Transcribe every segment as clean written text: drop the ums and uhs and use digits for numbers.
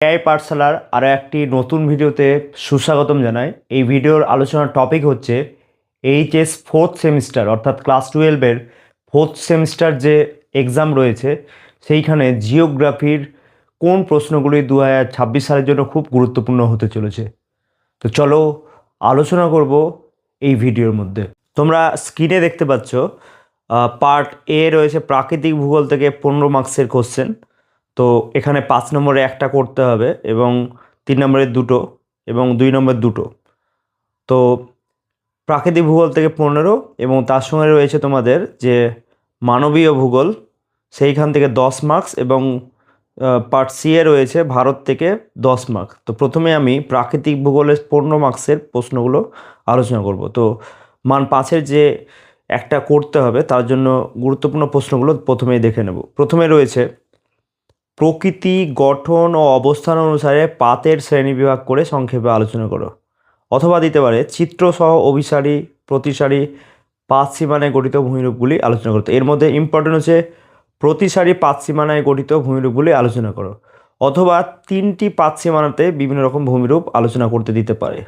AI পাঠশালার আরও একটি নতুন ভিডিওতে সুস্বাগতম জানাই। এই ভিডিওর আলোচনার টপিক হচ্ছে এইচএস ফোর্থ সেমিস্টার অর্থাৎ ক্লাস 12-এর ফোর্থ সেমিস্টার যে এক্সাম রয়েছে সেইখানে জিওগ্রাফির কোন প্রশ্নগুলি 2026 সালের জন্য খুব গুরুত্বপূর্ণ হতে চলেছে। তো চলো আলোচনা করব এই ভিডিওর মধ্যে। তোমরা স্ক্রিনে দেখতে পাচ্ছ পার্ট এ রয়েছে প্রাকৃতিক ভূগোল থেকে 15 মার্কসের কোশ্চেন। তো এখানে 5 নম্বরে একটা করতে হবে এবং 3 নম্বরে দুটো এবং 2 নম্বর দুটো। তো প্রাকৃতিক ভূগোল থেকে 15 এবং তার সঙ্গে রয়েছে তোমাদের যে মানবীয় ভূগোল সেইখান থেকে 10 মার্কস এবং পার্ট সি এ রয়েছে ভারত থেকে 10 মার্কস। তো প্রথমে আমি প্রাকৃতিক ভূগোলের 15 মার্কসের প্রশ্নগুলো আলোচনা করব। তো মান 5-এর যে একটা করতে হবে তার জন্য গুরুত্বপূর্ণ প্রশ্নগুলো প্রথমেই দেখে নেব। প্রথমে রয়েছে প্রকৃতি গঠন ও অবস্থান অনুসারে পাতের শ্রেণীবিভাগ করে সংক্ষেপে আলোচনা করো। অথবা দিতে পারে চিত্রসহ অভিসারী প্রতিসারী পাত সীমানায় গঠিত ভূমিরূপগুলি আলোচনা করতে। এর মধ্যে ইম্পর্টেন্ট হচ্ছে প্রতিসারী পাত সীমানায় গঠিত ভূমিরূপগুলি আলোচনা করো। অথবা 3টি পাত সীমানাতে বিভিন্ন রকম ভূমিরূপ আলোচনা করতে দিতে পারে।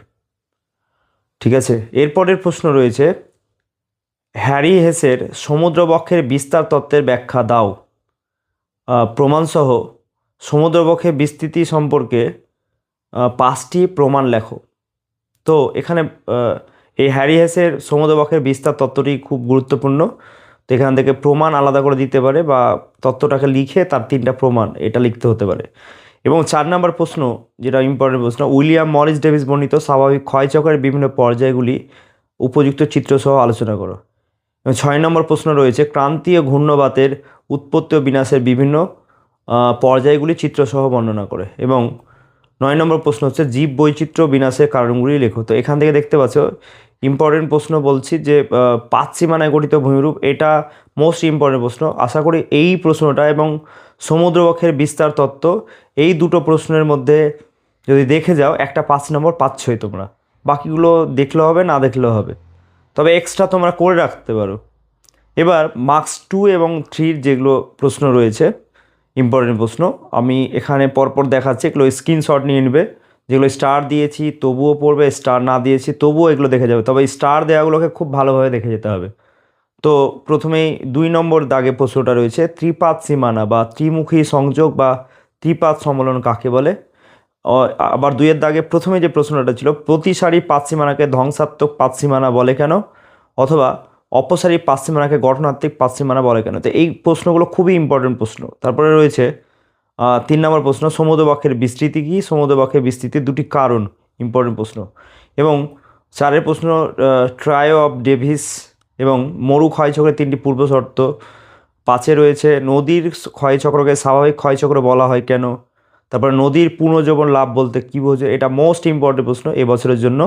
ঠিক আছে, এরপরের প্রশ্ন রয়েছে হ্যারি হেসের সমুদ্রবক্ষের বিস্তার তত্ত্বের ব্যাখ্যা দাও। প্রমাণসহ সমুদ্রবক্ষের বিস্তৃতি সম্পর্কে 5টি প্রমাণ লেখো। তো এখানে এই হ্যারি হেসের সমুদ্রবক্ষের বিস্তার তত্ত্বটি খুব গুরুত্বপূর্ণ। তো এখান থেকে প্রমাণ আলাদা করে দিতে পারে বা তত্ত্বটাকে লিখে তার 3টা প্রমাণ এটা লিখতে হতে পারে। এবং 4 নম্বর প্রশ্ন যেটা ইম্পর্টেন্ট প্রশ্ন, উইলিয়াম মরিস ডেভিস বর্ণিত স্বাভাবিক ক্ষয়চক্রের বিভিন্ন পর্যায়গুলি উপযুক্ত চিত্রসহ আলোচনা করো। এবং 6 নম্বর প্রশ্ন রয়েছে ক্রান্তীয় ঘূর্ণবাতের উৎপত্তি ও বিনাশের বিভিন্ন পর্যায়গুলি চিত্রসহ বর্ণনা করে। এবং 9 নম্বর প্রশ্ন হচ্ছে জীব বৈচিত্র্য বিনাশের কারণগুলি লেখো। তো এখান থেকে দেখতে পাচ্ছ ইম্পর্টেন্ট প্রশ্ন বলছি যে পাত সীমানায় গঠিত ভূমিরূপ, এটা মোস্ট ইম্পর্টেন্ট প্রশ্ন। আশা করি এই প্রশ্নটা এবং সমুদ্রবক্ষের বিস্তার তত্ত্ব এই দুটো প্রশ্নের মধ্যে যদি দেখে যাও একটা 5 নম্বর পাচ্ছই তোমরা। বাকিগুলো দেখলেও হবে, না দেখলেও হবে, তবে এক্সট্রা তোমরা করে রাখতে পারো। এবার মার্কস 2 এবং 3 যেগুলো প্রশ্ন রয়েছে ইম্পর্টেন্ট প্রশ্ন আমি এখানে পরপর দেখাচ্ছি, এগুলো স্ক্রিনশট নিয়ে নেবে। যেগুলো স্টার দিয়েছি তবুও পড়বে, স্টার না দিয়েছি তবুও এগুলো দেখে যাবে, তবে স্টার দেওয়াগুলোকে খুব ভালোভাবে দেখে যেতে হবে। তো প্রথমেই 2 নম্বর দাগে প্রশ্নটা রয়েছে ত্রিপাত সীমানা বা ত্রিমুখী সংযোগ বা ত্রিপাত সম্মেলন কাকে বলে। আবার 2-এর দাগে প্রথমে যে প্রশ্নটা ছিল প্রতিসারী পাত সীমানাকে ধ্বংসাত্মক পাত সীমানা বলে কেন, অথবা অপসারী পাত সীমানাকে গঠনাত্মক পাত সীমানা বলে কেন। তো এই প্রশ্নগুলো খুবই ইম্পর্টেন্ট প্রশ্ন। তারপরে রয়েছে 3 নম্বর প্রশ্ন সমুদ্রবক্ষের বিস্তৃতি কী, সমুদ্রবক্ষের বিস্তৃতির 2টি কারণ, ইম্পর্টেন্ট প্রশ্ন। এবং 4-এর প্রশ্ন ট্রায়ো অফ ডেভিস এবং মরু ক্ষয়চক্রের 3টি পূর্ব শর্ত। 5-এ রয়েছে নদীর ক্ষয়চক্রকে স্বাভাবিক ক্ষয়চক্র বলা হয় কেন। তারপরে নদীর পুনর্জীবন লাভ বলতে কী বোঝে, এটা মোস্ট ইম্পর্টেন্ট প্রশ্ন এবছরের জন্য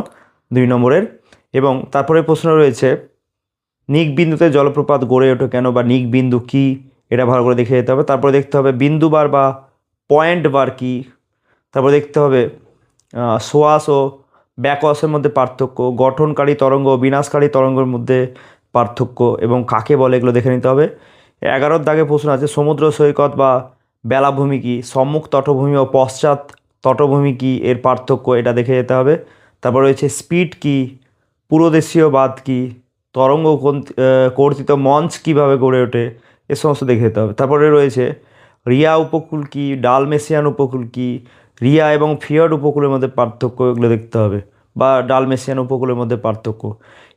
2 নম্বরের। এবং তারপরে প্রশ্ন রয়েছে নিক বিন্দুতে জলপ্রপাত গড়ে ওঠে কেন বা নিক বিন্দু কী, এটা ভালো করে দেখে যেতে হবে। তারপরে দেখতে হবে বিন্দু বার বা পয়েন্ট বার কী। তারপর দেখতে হবে সোয়াস ও ব্যাকওয়াসের মধ্যে পার্থক্য, গঠনকারী তরঙ্গ ও বিনাশকারী তরঙ্গের মধ্যে পার্থক্য এবং কাকে বলে, এগুলো দেখে নিতে হবে। 11-র দাগে প্রশ্ন আছে সমুদ্র সৈকত বা বেলাভূমি কী, সম্মুখ তটভূমি ও পশ্চাৎ তটভূমি কী, এর পার্থক্য এটা দেখে যেতে হবে। তারপর রয়েছে স্পিড কী, পুরোদেশীয় বাঁধ কী, তরঙ্গ কর্তৃত মঞ্চ কীভাবে গড়ে ওঠে, এ সমস্ত দেখে যেতে হবে। তারপরে রয়েছে রিয়া উপকূল কী, ডালমেসিয়ান উপকূল কী, রিয়া এবং ফিয়র্ড উপকূলের মধ্যে পার্থক্য, এগুলো দেখতে হবে, বা ডালমেসিয়ান উপকূলের মধ্যে পার্থক্য।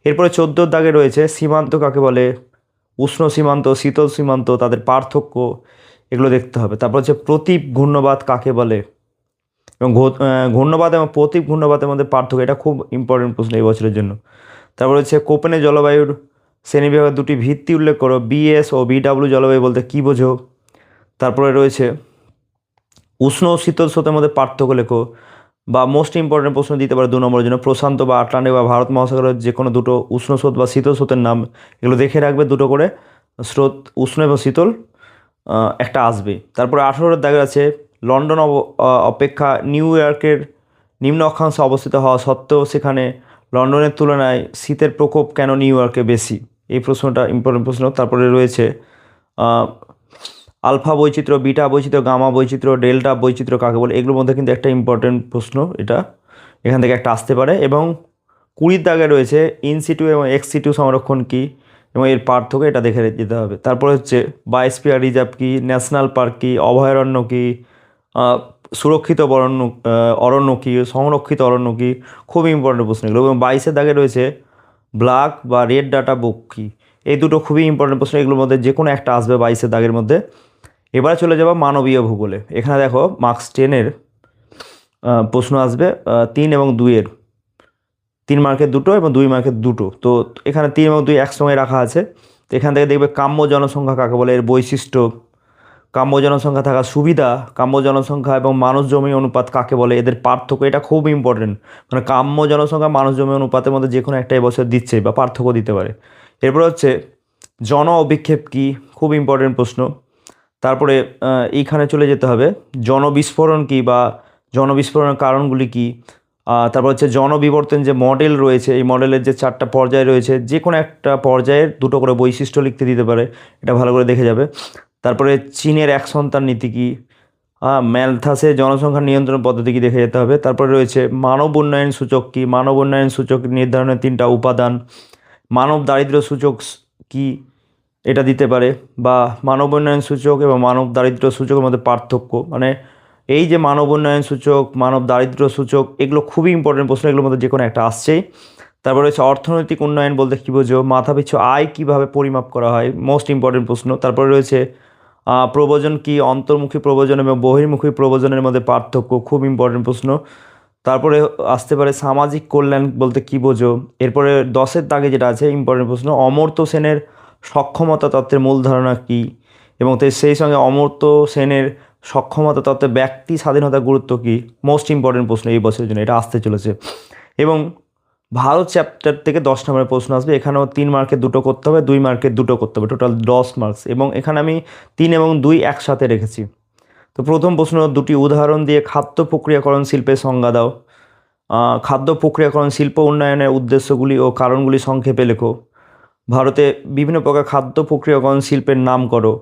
এরপরে 14-র দাগে রয়েছে সীমান্ত কাকে বলে, উষ্ণ সীমান্ত শীতল সীমান্ত তাদের পার্থক্য, এগুলো দেখতে হবে। তারপর হচ্ছে প্রতীপ ঘূর্ণবাত কাকে বলে এবং ঘূর্ণবাত এবং প্রতীপ ঘূর্ণবাতের মধ্যে পার্থক্য, এটা খুব ইম্পর্টেন্ট প্রশ্ন এই বছরের জন্য। তারপর হচ্ছে কোপেনের জলবায়ুর শ্রেণীবিভাগের 2টি ভিত্তি উল্লেখ করো, বিএস ও বিডাব্লিউ জলবায়ু বলতে কী বোঝো। তারপরে রয়েছে উষ্ণ ও শীতল স্রোতের মধ্যে পার্থক্য লেখো, বা মোস্ট ইম্পর্টেন্ট প্রশ্ন দিতে পারে 2 নম্বরের জন্য প্রশান্ত বা আটলান্টিক বা ভারত মহাসাগরের যে কোনো দুটো উষ্ণ স্রোত বা শীতল স্রোতের নাম, এগুলো দেখে রাখবে, দুটো করে স্রোত উষ্ণ এবং শীতল একটা আসবে। তারপরে 18-এর দাগে আছে লন্ডন অপেক্ষা নিউ ইয়র্কের নিম্ন অক্ষাংশে অবস্থিত হওয়া সত্ত্বেও সেখানে লন্ডনের তুলনায় শীতের প্রকোপ কেন নিউ ইয়র্কে বেশি, এই প্রশ্নটা ইম্পর্টেন্ট প্রশ্ন। তারপরে রয়েছে আলফা বৈচিত্র্য, বিটা বৈচিত্র্য, গামা বৈচিত্র্য, ডেল্টা বৈচিত্র্য কাকে বলে, এগুলোর মধ্যে কিন্তু একটা ইম্পর্টেন্ট প্রশ্ন এটা এখান থেকে একটা আসতে পারে। এবং 20 দাগে রয়েছে ইনসিটু এবং এক্সিটু সংরক্ষণ কী এবং এর পার্থক্য, এটা দেখে যেতে হবে। তারপরে হচ্ছে বায়োস্ফিয়ার রিজার্ভ কী, ন্যাশনাল পার্ক কী, অভয়ারণ্য কী, সুরক্ষিত অরণ্য কী, সংরক্ষিত অরণ্য কী, খুব ইম্পর্টেন্ট প্রশ্ন এগুলো। এবং 22 দাগে রয়েছে ব্ল্যাক বা রেড ডাটা বুক কী, এই দুটো খুবই ইম্পর্টেন্ট প্রশ্ন, এগুলোর মধ্যে যে কোনো একটা আসবে 22 দাগের মধ্যে। এবারে চলে যাবো মানবীয় ভূগোলে। এখানে দেখো মার্কস 10-এর প্রশ্ন আসবে 3 এবং 2-এর, 3 মার্কের দুটো এবং 2 মার্কের দুটো। তো এখানে 3 এবং 2 একসঙ্গে রাখা আছে। তো এখান থেকে দেখবে কাম্য জনসংখ্যা কাকে বলে, এর বৈশিষ্ট্য, কাম্য জনসংখ্যা থাকার সুবিধা, কাম্য জনসংখ্যা এবং মানুষ জমি অনুপাত কাকে বলে, এদের পার্থক্য, এটা খুব ইম্পর্টেন্ট। মানে কাম্য জনসংখ্যা মানুষ জমি অনুপাতের মধ্যে যে কোনো একটা এবছর দিচ্ছে বা পার্থক্য দিতে পারে। এরপর হচ্ছে জন অভিক্ষেপ কী, খুব ইম্পর্টেন্ট প্রশ্ন। তারপরে এইখানে চলে যেতে হবে জনবিস্ফোরণ কী বা জনবিস্ফোরণের কারণগুলি কী। তারপর হচ্ছে জনবিবর্তন যে মডেল রয়েছে, এই মডেলের যে 4টা পর্যায় রয়েছে, যে কোনো একটা পর্যায়ের 2টো করে বৈশিষ্ট্য লিখতে দিতে পারে, এটা ভালো করে দেখে যাবে। তারপরে চীনের এক সন্তান নীতি কী, ম্যালথাসের জনসংখ্যা নিয়ন্ত্রণ পদ্ধতি কী দেখে যেতে হবে। তারপরে রয়েছে মানব উন্নয়ন সূচক কী, মানব উন্নয়ন সূচক নির্ধারণের 3টা উপাদান, মানব দারিদ্র্য সূচক কী, এটা দিতে পারে, বা মানব উন্নয়ন সূচক এবং মানব দারিদ্র্য সূচকের মধ্যে পার্থক্য। মানে এই যে মানব উন্নয়ন সূচক, মানব দারিদ্র্য সূচক, এগুলো খুবই ইম্পর্টেন্ট প্রশ্ন, এগুলোর মধ্যে যে কোনো একটা আসছেই। তারপরে হচ্ছে অর্থনৈতিক উন্নয়ন বলতে কী বোঝো, মাথাপিছু আয় কীভাবে পরিমাপ করা হয়, মোস্ট ইম্পর্টেন্ট প্রশ্ন। তারপরে রয়েছে প্রব্রজন কি, অন্তর্মুখী প্রব্রজন এবং বহির্মুখী প্রব্রজনের মধ্যে পার্থক্য, খুব ইম্পর্টেন্ট প্রশ্ন। তারপরে আসতে পারে সামাজিক কল্যাণ বলতে কী বোঝো। এরপরে 10-এর দাগে যেটা আছে ইম্পর্টেন্ট প্রশ্ন, অমর্ত্য সেনের সক্ষমতা তত্ত্বের মূল ধারণা কী, এবং সেই সঙ্গে অমর্ত্য সেনের সক্ষমতা তত্ত্বে ব্যক্তি স্বাধীনতার গুরুত্ব কী, মোস্ট ইম্পর্টেন্ট প্রশ্ন এই বছরের জন্য, এটা আসতে চলেছে। এবং ভারত চ্যাপ্টার থেকে 10 নম্বরের প্রশ্ন আসবে, এখানেও 3 মার্কের দুটো করতে হবে, 2 মার্কের দুটো করতে হবে, টোটাল 10 মার্কস। এবং এখানে আমি 3 এবং 2 একসাথে রেখেছি। তো প্রথম প্রশ্ন, 2টি উদাহরণ দিয়ে খাদ্য প্রক্রিয়াকরণ শিল্পের সংজ্ঞা দাও। খাদ্য প্রক্রিয়াকরণ শিল্প উন্নয়নের উদ্দেশ্যগুলি ও কারণগুলি সংক্ষেপে লেখো। ভারতে বিভিন্ন প্রকার খাদ্য প্রক্রিয়াকরণ শিল্পের নাম করো।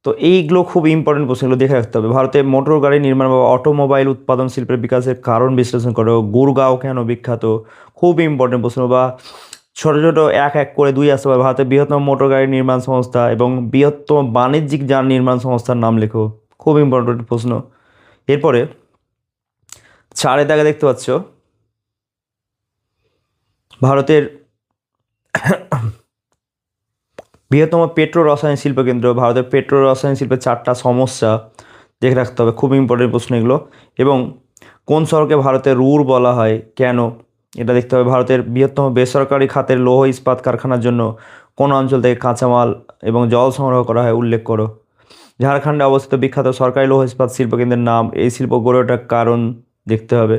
তো এইগুলো খুব ইম্পর্টেন্ট প্রশ্নগুলো দেখে রাখতে হবে। ভারতে মোটর গাড়ি নির্মাণ বা অটোমোবাইল উৎপাদন শিল্পের বিকাশের কারণ বিশ্লেষণ করো। গুরগাঁও কেন বিখ্যাত, খুব ইম্পর্টেন্ট প্রশ্ন। বা ছোটো ছোটো এক এক করে 2 আসতে পারে। ভারতের বৃহত্তম মোটর গাড়ি নির্মাণ সংস্থা এবং বৃহত্তম বাণিজ্যিক যান নির্মাণ সংস্থার নাম লেখো, খুব ইম্পর্টেন্ট প্রশ্ন। এরপরে 4-এর দাগে দেখতে পাচ্ছ ভারতের বৃহত্তম পেট্রো রসায়ন শিল্প কেন্দ্র, ভারতের পেট্রো রসায়ন শিল্পের 4টা সমস্যা দেখে রাখতে হবে, খুব ইম্পর্টেন্ট প্রশ্ন এগুলো। এবং কোন শহরকে ভারতের রুর বলা হয়, কেন, এটা দেখতে হবে। ভারতের বৃহত্তম বেসরকারি খাতের লৌহ ইস্পাত কারখানার জন্য কোন অঞ্চল থেকে কাঁচামাল এবং জল সংগ্রহ করা হয় উল্লেখ করো। ঝাড়খণ্ডে অবস্থিত বিখ্যাত সরকারি লৌহ ইস্পাত শিল্পকেন্দ্রের নাম, এই শিল্প গড়ে ওঠার কারণ দেখতে হবে।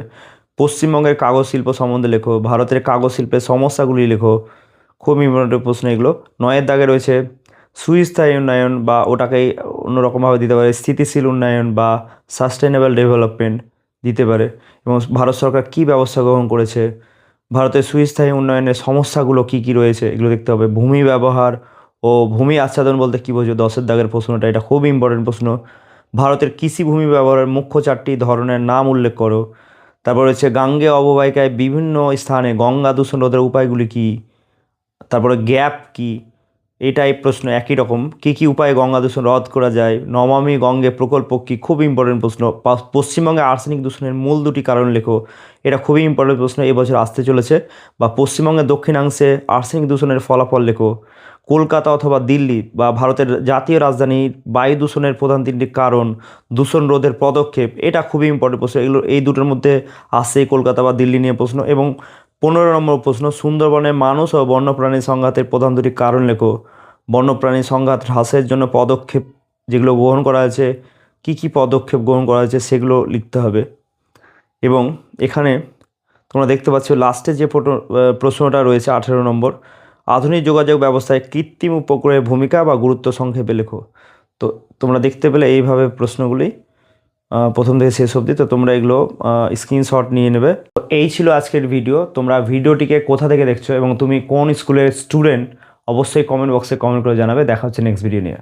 পশ্চিমবঙ্গের কাগজ শিল্প সম্বন্ধে লেখো। ভারতের কাগজ শিল্পের সমস্যাগুলি লেখো, খুব ইম্পর্টেন্ট প্রশ্ন এগুলো। 9-এর দাগে রয়েছে সুস্থায়ী উন্নয়ন, বা ওটাকেই অন্যরকমভাবে দিতে পারে স্থিতিশীল উন্নয়ন বা সাস্টেনেবল ডেভেলপমেন্ট দিতে পারে। এবং ভারত সরকার কী ব্যবস্থা গ্রহণ করেছে, ভারতের সুস্থায়ী উন্নয়নের সমস্যাগুলো কী কী রয়েছে এগুলো দেখতে হবে। ভূমি ব্যবহার ও ভূমি আচ্ছাদন বলতে কী বোঝো, 10-এর দাগের প্রশ্নটা, এটা খুব ইম্পর্টেন্ট প্রশ্ন। ভারতের কৃষি ভূমি ব্যবহারের মুখ্য 4টি ধরনের নাম উল্লেখ করো। তারপর হচ্ছে গাঙ্গে অববাহিকায় বিভিন্ন স্থানে গঙ্গা দূষণ রোধের উপায়গুলি কী। তারপরে গ্যাপ কি, এই টাইপ প্রশ্ন একই রকম। কী কী উপায়ে গঙ্গা দূষণ রোধ করা যায়। নমামি গঙ্গে প্রকল্প কী, খুব ইম্পর্টেন্ট প্রশ্ন। পশ্চিমবঙ্গে আর্সেনিক দূষণের মূল 2টি কারণ লেখো, এটা খুবই ইম্পর্টেন্ট প্রশ্ন, এবছর আসতে চলেছে। বা পশ্চিমবঙ্গের দক্ষিণাংশে আর্সেনিক দূষণের ফলাফল লেখো। কলকাতা অথবা দিল্লি বা ভারতের জাতীয় রাজধানীর বায়ু দূষণের প্রধান 3টি কারণ, দূষণ রোধের পদক্ষেপ, এটা খুবই ইম্পর্টেন্ট প্রশ্ন। এগুলো এই দুটোর মধ্যে আসছে কলকাতা বা দিল্লি নিয়ে প্রশ্ন। এবং 15 নম্বর প্রশ্ন, সুন্দরবনে মানুষ ও বন্যপ্রাণী সংঘাতের প্রধান 2টি কারণ লেখো। বন্যপ্রাণী সংঘাত হ্রাসের জন্য পদক্ষেপ যেগুলো গ্রহণ করা হয়েছে, কী কী পদক্ষেপ গ্রহণ করা হয়েছে সেগুলো লিখতে হবে। এবং এখানে তোমরা দেখতে পাচ্ছ লাস্টে যে প্রশ্নটা রয়েছে 18 নম্বর, আধুনিক যোগাযোগ ব্যবস্থায় কৃত্রিম উপগ্রহের ভূমিকা বা গুরুত্ব সংক্ষেপে লেখো। তো তোমরা দেখতে পেলে এইভাবে প্রশ্নগুলি প্রথম থেকে শেষ অবধি। তো তোমরা এগুলো স্ক্রিনশট নিয়ে নেবে। তো এই ছিল আজকের ভিডিও। তোমরা ভিডিওটিকে কোথা থেকে দেখছো এবং তুমি কোন স্কুলের স্টুডেন্ট অবশ্যই কমেন্ট বক্সে কমেন্ট করে জানাবে। দেখা হচ্ছে নেক্সট ভিডিও নিয়ে।